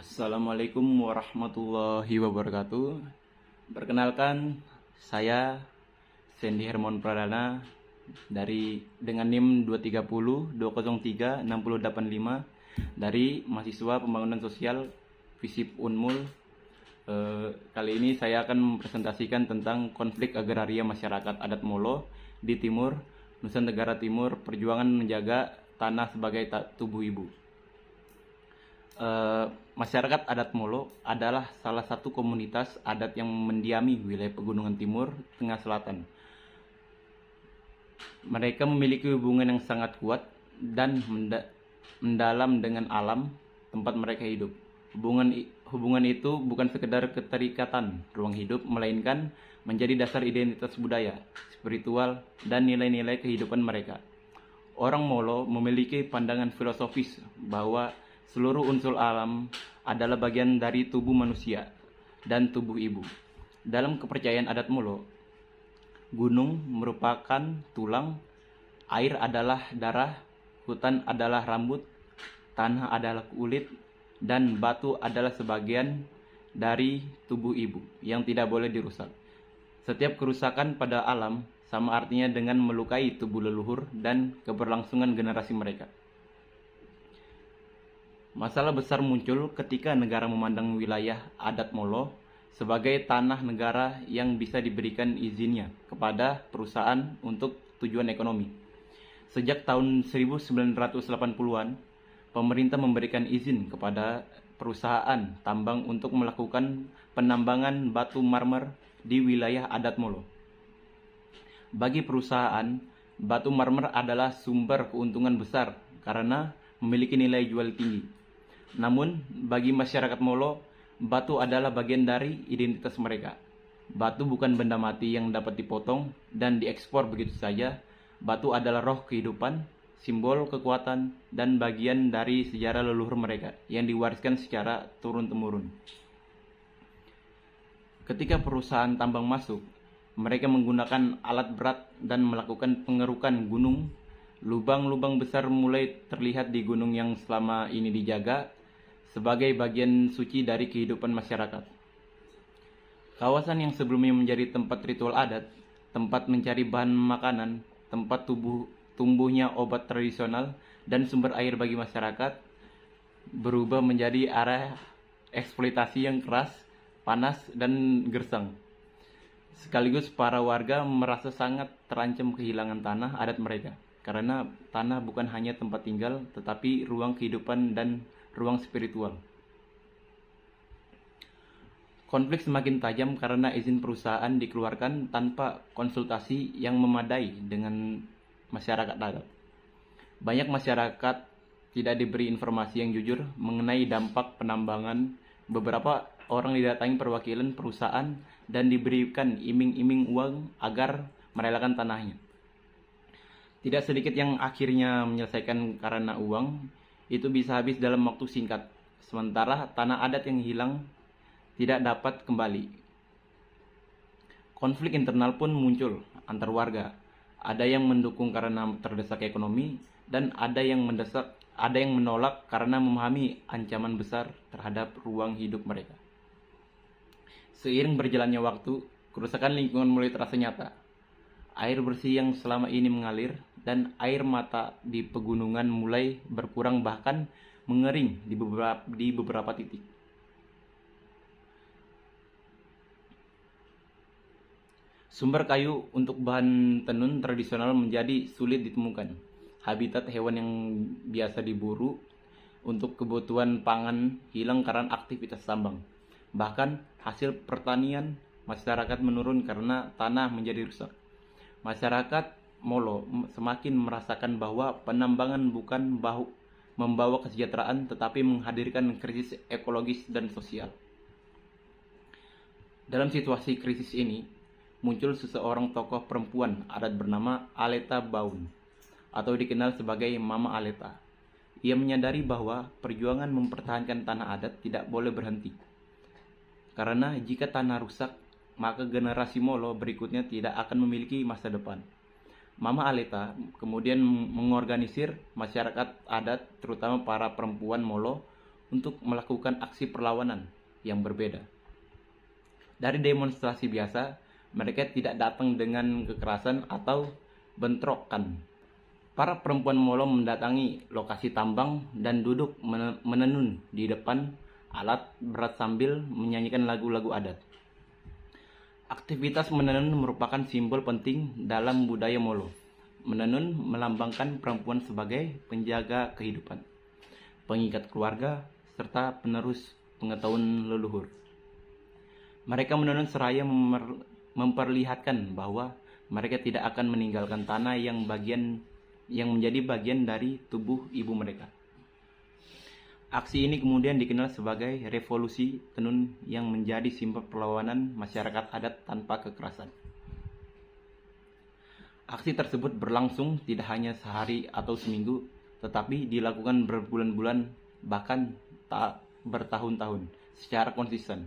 Assalamualaikum warahmatullahi wabarakatuh. Perkenalkan, saya Sandy Hermon Pradana dengan NIM 230203685 dari mahasiswa Pembangunan Sosial FISIP Unmul. Kali ini saya akan mempresentasikan tentang konflik agraria masyarakat adat Molo di Timur Nusa Tenggara Timur, perjuangan menjaga tanah sebagai tubuh ibu. Masyarakat adat Molo adalah salah satu komunitas adat yang mendiami wilayah Pegunungan Timur Tengah Selatan. Mereka memiliki hubungan yang sangat kuat dan mendalam dengan alam tempat mereka hidup. Hubungan itu bukan sekedar keterikatan ruang hidup, melainkan menjadi dasar identitas budaya, spiritual, dan nilai-nilai kehidupan mereka. Orang Molo memiliki pandangan filosofis bahwa seluruh unsur alam adalah bagian dari tubuh manusia dan tubuh ibu. Dalam kepercayaan adat Molo, gunung merupakan tulang, air adalah darah, hutan adalah rambut, tanah adalah kulit, dan batu adalah sebagian dari tubuh ibu yang tidak boleh dirusak. Setiap kerusakan pada alam sama artinya dengan melukai tubuh leluhur dan keberlangsungan generasi mereka. Masalah besar muncul ketika negara memandang wilayah adat Molo sebagai tanah negara yang bisa diberikan izinnya kepada perusahaan untuk tujuan ekonomi. Sejak tahun 1980-an, pemerintah memberikan izin kepada perusahaan tambang untuk melakukan penambangan batu marmer di wilayah adat Molo. Bagi perusahaan, batu marmer adalah sumber keuntungan besar karena memiliki nilai jual tinggi. Namun, bagi masyarakat Molo, batu adalah bagian dari identitas mereka. Batu bukan benda mati yang dapat dipotong dan diekspor begitu saja. Batu adalah roh kehidupan, simbol kekuatan, dan bagian dari sejarah leluhur mereka yang diwariskan secara turun-temurun. Ketika perusahaan tambang masuk, mereka menggunakan alat berat dan melakukan pengerukan gunung. Lubang-lubang besar mulai terlihat di gunung yang selama ini dijaga sebagai bagian suci dari kehidupan masyarakat. Kawasan yang sebelumnya menjadi tempat ritual adat, tempat mencari bahan makanan, tempat tumbuhnya obat tradisional, dan sumber air bagi masyarakat, berubah menjadi area eksploitasi yang keras, panas, dan gersang. Sekaligus para warga merasa sangat terancam kehilangan tanah adat mereka, karena tanah bukan hanya tempat tinggal, tetapi ruang kehidupan dan ruang spiritual. Konflik semakin tajam karena izin perusahaan dikeluarkan tanpa konsultasi yang memadai dengan masyarakat adat. Banyak masyarakat tidak diberi informasi yang jujur mengenai dampak penambangan. Beberapa orang didatangi perwakilan perusahaan dan diberikan iming-iming uang agar merelakan tanahnya. Tidak sedikit yang akhirnya menyelesaikan karena uang itu bisa habis dalam waktu singkat, sementara tanah adat yang hilang tidak dapat kembali. Konflik internal pun muncul antar warga. Ada yang mendukung karena terdesak ekonomi, dan ada yang menolak karena memahami ancaman besar terhadap ruang hidup mereka. Seiring berjalannya waktu, kerusakan lingkungan mulai terasa nyata. Air bersih yang selama ini mengalir dan air mata di pegunungan mulai berkurang, bahkan mengering di beberapa titik. Sumber kayu untuk bahan tenun tradisional menjadi sulit ditemukan. Habitat hewan yang biasa diburu untuk kebutuhan pangan hilang karena aktivitas tambang. Bahkan hasil pertanian masyarakat menurun karena tanah menjadi rusak. Masyarakat Molo semakin merasakan bahwa penambangan bukan membawa kesejahteraan, tetapi menghadirkan krisis ekologis dan sosial. Dalam situasi krisis ini, muncul seseorang tokoh perempuan adat bernama Aleta Baun, atau dikenal sebagai Mama Aleta. Ia menyadari bahwa perjuangan mempertahankan tanah adat tidak boleh berhenti. Karena jika tanah rusak, maka generasi Molo berikutnya tidak akan memiliki masa depan. Mama Aleta kemudian mengorganisir masyarakat adat, terutama para perempuan Molo, untuk melakukan aksi perlawanan yang berbeda. Dari demonstrasi biasa, mereka tidak datang dengan kekerasan atau bentrokan. Para perempuan Molo mendatangi lokasi tambang dan duduk menenun di depan alat berat sambil menyanyikan lagu-lagu adat. Aktivitas menenun merupakan simbol penting dalam budaya Molo. Menenun melambangkan perempuan sebagai penjaga kehidupan, pengikat keluarga, serta penerus pengetahuan leluhur. Mereka menenun seraya memperlihatkan bahwa mereka tidak akan meninggalkan tanah yang menjadi bagian dari tubuh ibu mereka. Aksi ini kemudian dikenal sebagai revolusi tenun yang menjadi simbol perlawanan masyarakat adat tanpa kekerasan. Aksi tersebut berlangsung tidak hanya sehari atau seminggu, tetapi dilakukan berbulan-bulan bahkan tak bertahun-tahun secara konsisten.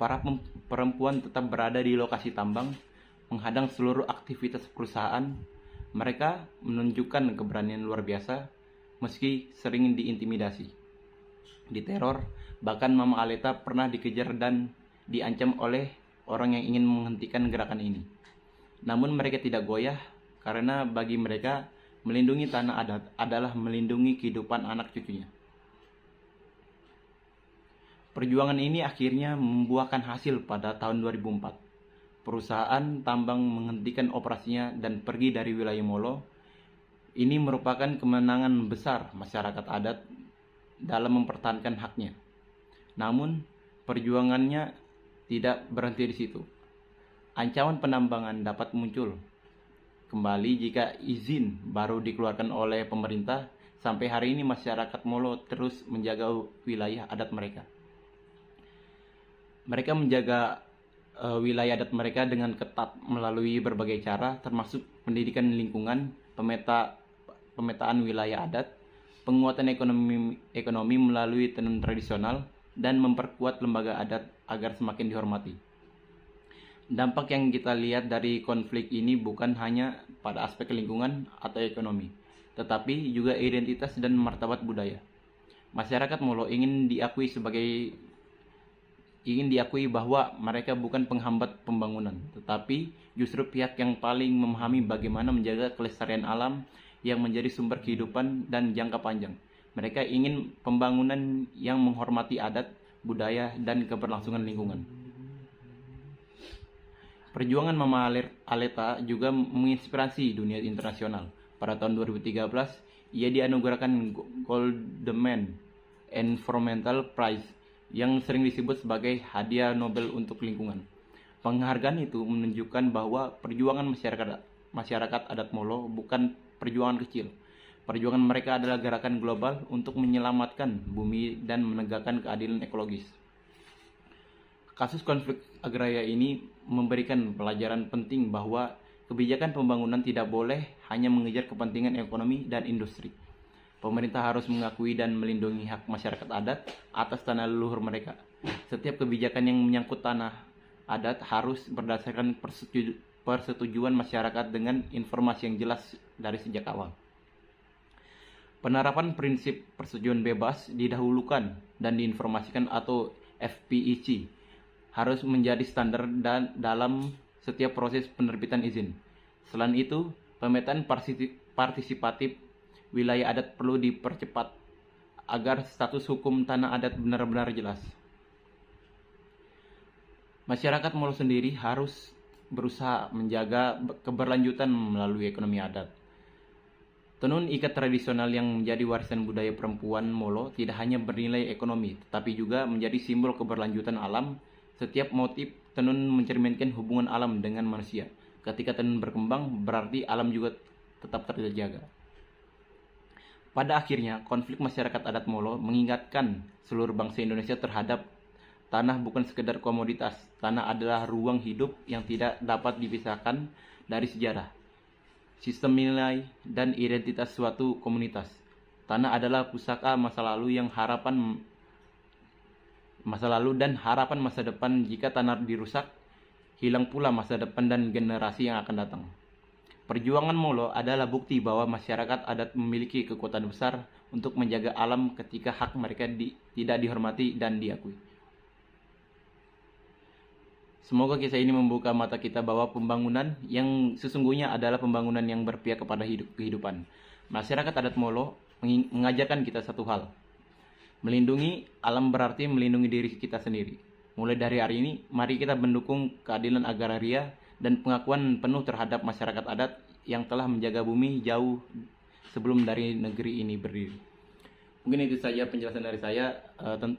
Para perempuan tetap berada di lokasi tambang, menghadang seluruh aktivitas perusahaan. Mereka menunjukkan keberanian luar biasa meski sering diintimidasi, diteror, bahkan Mama Aleta pernah dikejar dan diancam oleh orang yang ingin menghentikan gerakan ini. Namun mereka tidak goyah karena bagi mereka melindungi tanah adat adalah melindungi kehidupan anak cucunya. Perjuangan ini akhirnya membuahkan hasil pada tahun 2004. Perusahaan tambang menghentikan operasinya dan pergi dari wilayah Molo. Ini merupakan kemenangan besar masyarakat adat dalam mempertahankan haknya. Namun, perjuangannya tidak berhenti di situ. Ancaman penambangan dapat muncul kembali jika izin baru dikeluarkan oleh pemerintah. Sampai hari ini masyarakat Molo terus menjaga wilayah adat mereka. Mereka menjaga wilayah adat mereka dengan ketat melalui berbagai cara, termasuk pendidikan lingkungan, pemetaan wilayah adat, penguatan ekonomi melalui tenun tradisional, dan memperkuat lembaga adat agar semakin dihormati. Dampak yang kita lihat dari konflik ini bukan hanya pada aspek lingkungan atau ekonomi, tetapi juga identitas dan martabat budaya. Masyarakat Molo ingin diakui bahwa mereka bukan penghambat pembangunan, tetapi justru pihak yang paling memahami bagaimana menjaga kelestarian alam yang menjadi sumber kehidupan dan jangka panjang. Mereka ingin pembangunan yang menghormati adat, budaya, dan keberlangsungan lingkungan. Perjuangan Mama Aleta juga menginspirasi dunia internasional. Pada tahun 2013, ia dianugerahkan Goldman Environmental Prize yang sering disebut sebagai hadiah Nobel untuk lingkungan. Penghargaan itu menunjukkan bahwa perjuangan masyarakat adat Molo bukan perjuangan kecil. Perjuangan mereka adalah gerakan global untuk menyelamatkan bumi dan menegakkan keadilan ekologis. Kasus konflik agraria ini memberikan pelajaran penting bahwa kebijakan pembangunan tidak boleh hanya mengejar kepentingan ekonomi dan industri. Pemerintah harus mengakui dan melindungi hak masyarakat adat atas tanah leluhur mereka. Setiap kebijakan yang menyangkut tanah adat harus berdasarkan persetujuan masyarakat dengan informasi yang jelas dari sejak awal. Penerapan prinsip persetujuan bebas didahulukan dan diinformasikan atau FPIC harus menjadi standar dalam setiap proses penerbitan izin. Selain itu, pemetaan partisipatif wilayah adat perlu dipercepat agar status hukum tanah adat benar-benar jelas. Masyarakat Molo sendiri harus berusaha menjaga keberlanjutan melalui ekonomi adat. Tenun ikat tradisional yang menjadi warisan budaya perempuan Molo tidak hanya bernilai ekonomi, tetapi juga menjadi simbol keberlanjutan alam. Setiap motif tenun mencerminkan hubungan alam dengan manusia. Ketika tenun berkembang, berarti alam juga tetap terjaga. Pada akhirnya, konflik masyarakat adat Molo mengingatkan seluruh bangsa Indonesia terhadap tanah bukan sekedar komoditas. Tanah adalah ruang hidup yang tidak dapat dipisahkan dari sejarah, sistem nilai, dan identitas suatu komunitas. Tanah adalah pusaka masa lalu dan harapan masa depan. Jika tanah dirusak, hilang pula masa depan dan generasi yang akan datang. Perjuangan Molo adalah bukti bahwa masyarakat adat memiliki kekuatan besar untuk menjaga alam ketika hak mereka tidak dihormati dan diakui. Semoga kisah ini membuka mata kita bahwa pembangunan yang sesungguhnya adalah pembangunan yang berpihak kepada kehidupan. Masyarakat adat Molo mengajarkan kita satu hal. Melindungi alam berarti melindungi diri kita sendiri. Mulai dari hari ini, mari kita mendukung keadilan agraria dan pengakuan penuh terhadap masyarakat adat yang telah menjaga bumi jauh sebelum dari negeri ini berdiri. Mungkin itu saja penjelasan dari saya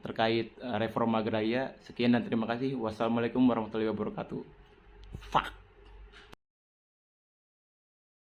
terkait reforma agraria. Sekian dan terima kasih. Wassalamualaikum warahmatullahi wabarakatuh. Fuck.